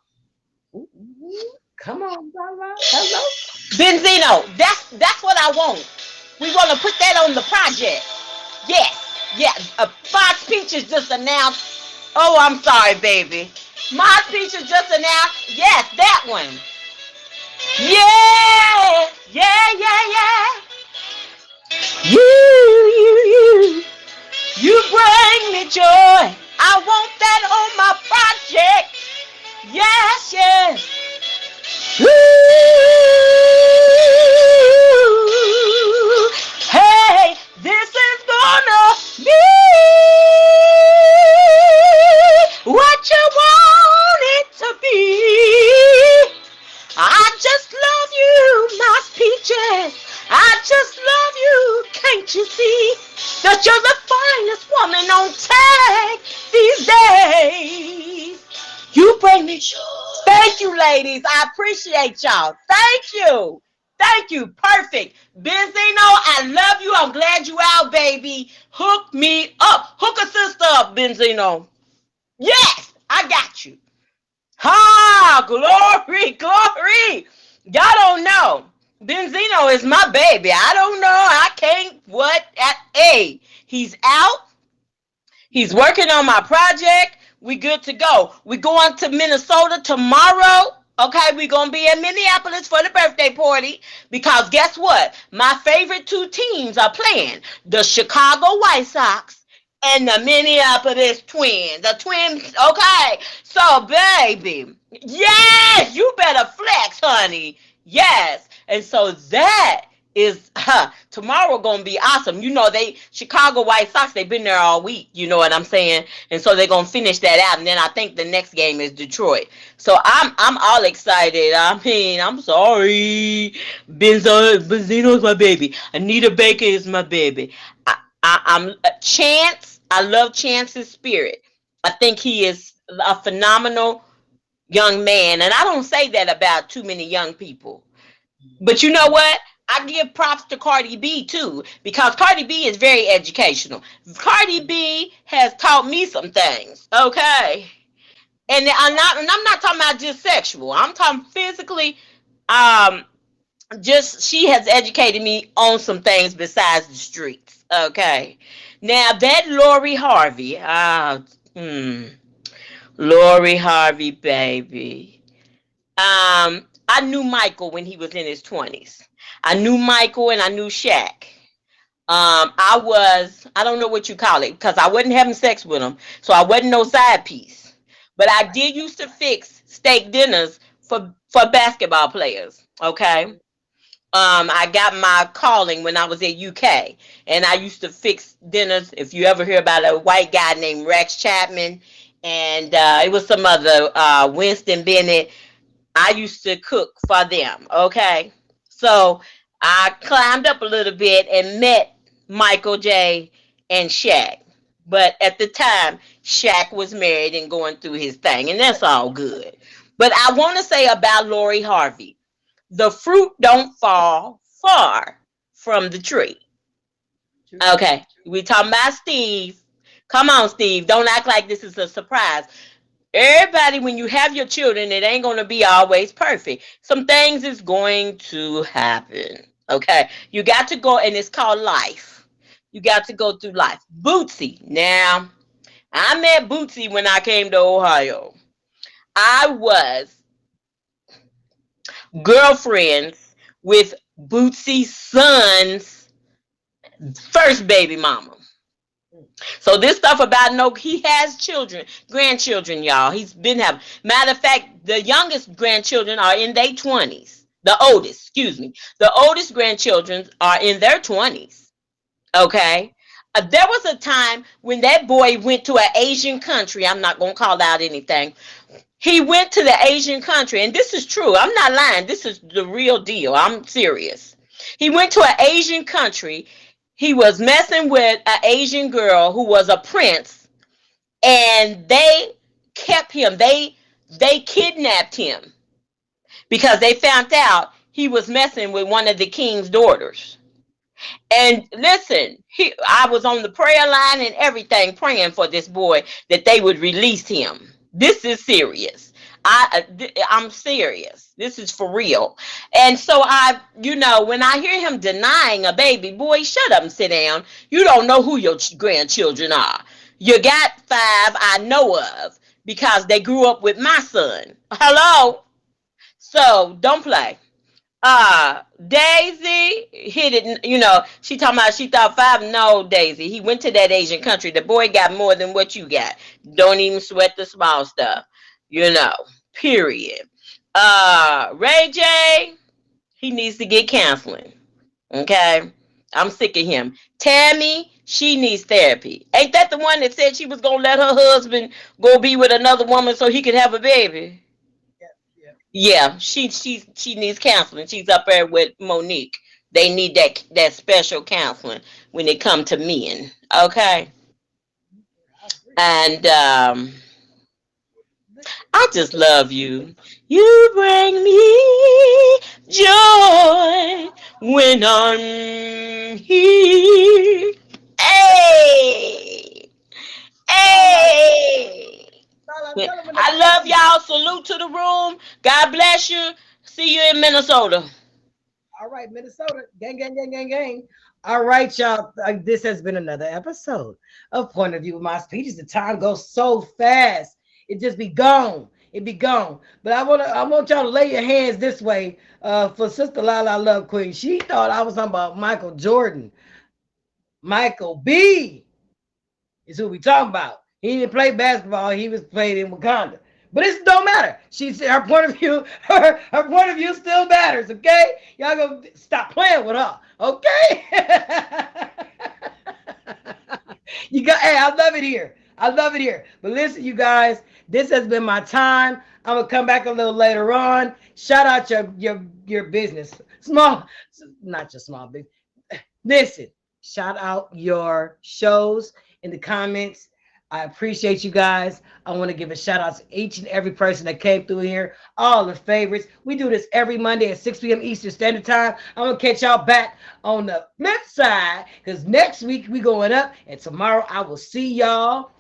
Ooh, come on, Lala. Hello. Benzino, that's what I want. We want to put that on the project. Yes, yes. Mas Peachez just announced. Oh, I'm sorry, baby. Mas Peachez just announced. Yes, that one. Yeah, yeah, yeah, yeah. You bring me joy. I want that on my project. Yes, yes. Ooh, hey, this is gonna be what you want it to be. I just love you, Mas Peachez. I just love you, can't you see? That you're the finest woman on tag these days. You bring me joy. Thank you, ladies. I appreciate y'all. Thank you. Thank you. Perfect. Benzino, I love you. I'm glad you out, baby. Hook me up. Hook a sister up, Benzino. Yes, I got you. Ha! Glory, glory. Y'all don't know. Benzino is my baby. I don't know. I can't. What? Hey, he's out. He's working on my project. We good to go. We going to Minnesota tomorrow. Okay, we're going to be in Minneapolis for the birthday party because guess what? My favorite two teams are playing. The Chicago White Sox and the Minneapolis Twins. The Twins, okay. So, baby, yes, you better flex, honey. Yes. And so that is tomorrow gonna be awesome. You know, Chicago White Sox, they've been there all week, you know what I'm saying? And so they're gonna finish that out, and then I think the next game is Detroit. So I'm all excited. I mean, I'm sorry. Benzino's my baby. Anita Baker is my baby. I'm Chance. I love Chance's spirit. I think he is a phenomenal young man, and I don't say that about too many young people. But you know what? I give props to Cardi B too, because Cardi B is very educational. Cardi B has taught me some things, okay? And I'm not talking about just sexual. I'm talking physically. Just she has educated me on some things besides the streets, okay? Now that Lori Harvey, Lori Harvey, baby. I knew Michael when he was in his 20s. I knew Michael and I knew Shaq. I don't know what you call it, because I wasn't having sex with him, so I wasn't no side piece. But I did used to fix steak dinners for basketball players, okay? I got my calling when I was at UK, and I used to fix dinners. If you ever hear about a white guy named Rex Chapman, and it was some other Winston Bennett, I used to cook for them, okay? So I climbed up a little bit and met Michael J. and Shaq. But at the time, Shaq was married and going through his thing, and that's all good. But I want to say about Lori Harvey, the fruit don't fall far from the tree. Okay, we talking about Steve. Come on, Steve. Don't act like this is a surprise. Everybody, when you have your children, it ain't going to be always perfect. Some things is going to happen. Okay, you got to go, and it's called life. You got to go through life. Bootsy. Now, I met Bootsy when I came to Ohio. I was girlfriends with Bootsy's son's first baby mama. So this stuff about he has children, grandchildren, y'all. He's been having. Matter of fact, the youngest grandchildren are in their 20s. The oldest grandchildren are in their 20s. Okay. There was a time when that boy went to an Asian country. I'm not going to call out anything. He went to the Asian country, and this is true. I'm not lying. This is the real deal. I'm serious. He went to an Asian country. he was messing with an Asian girl who was a prince, and they kept him. They kidnapped him because they found out he was messing with one of the king's daughters. And listen, I was on the prayer line and everything praying for this boy that they would release him. This is serious. I'm serious. This is for real. And so when I hear him denying a baby, boy, shut up and sit down. You don't know who your grandchildren are. You got 5 I know of because they grew up with my son. Hello? So don't play. Daisy hit it, she talking about she thought 5. No, Daisy, he went to that Asian country. The boy got more than what you got. Don't even sweat the small stuff, period. Ray J, he needs to get counseling. Okay, I'm sick of him. Tammy, she needs therapy. Ain't that the one that said she was gonna let her husband go be with another woman so he could have a baby? Yeah, she needs counseling. She's up there with Monique. They need that special counseling when it come to men. Okay. And I just love you. You bring me joy when I'm here. Hey. Hey. I love y'all. Salute to the room. God bless you. See you in Minnesota. All right, Minnesota. Gang, gang, gang, gang, gang. All right, y'all. This has been another episode of Point of View with Mas Peachez. The time goes so fast. It just be gone. It be gone. But I want y'all to lay your hands this way for Sister Lala Love Queen. She thought I was talking about Michael Jordan. Michael B is who we talking about. He didn't play basketball. He was played in Wakanda. But it don't matter. She said her point of view, her point of view still matters, okay? Y'all go stop playing with her, okay? Hey, I love it here. I love it here. But listen, you guys, this has been my time. I'm gonna come back a little later on. Shout out your business. Not your small business. Listen, shout out your shows in the comments. I appreciate you guys. I want to give a shout out to each and every person that came through here, all the favorites. We do this every Monday at 6 p.m. Eastern Standard Time. I'm going to catch y'all back on the flip side because next week we going up, and tomorrow I will see y'all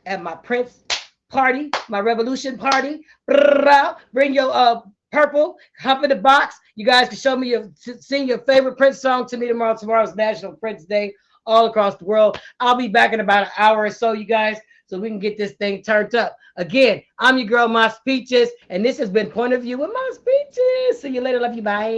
at my Prince party, my Revolution party. Bring your purple, hop in the box. You guys can sing your favorite Prince song to me tomorrow. Tomorrow's National Prince Day. All across the world. I'll be back in about an hour or so, you guys, so we can get this thing turned up. Again, I'm your girl, Mas Peachez, and this has been Point of View with Mas Peachez. See you later. Love you. Bye.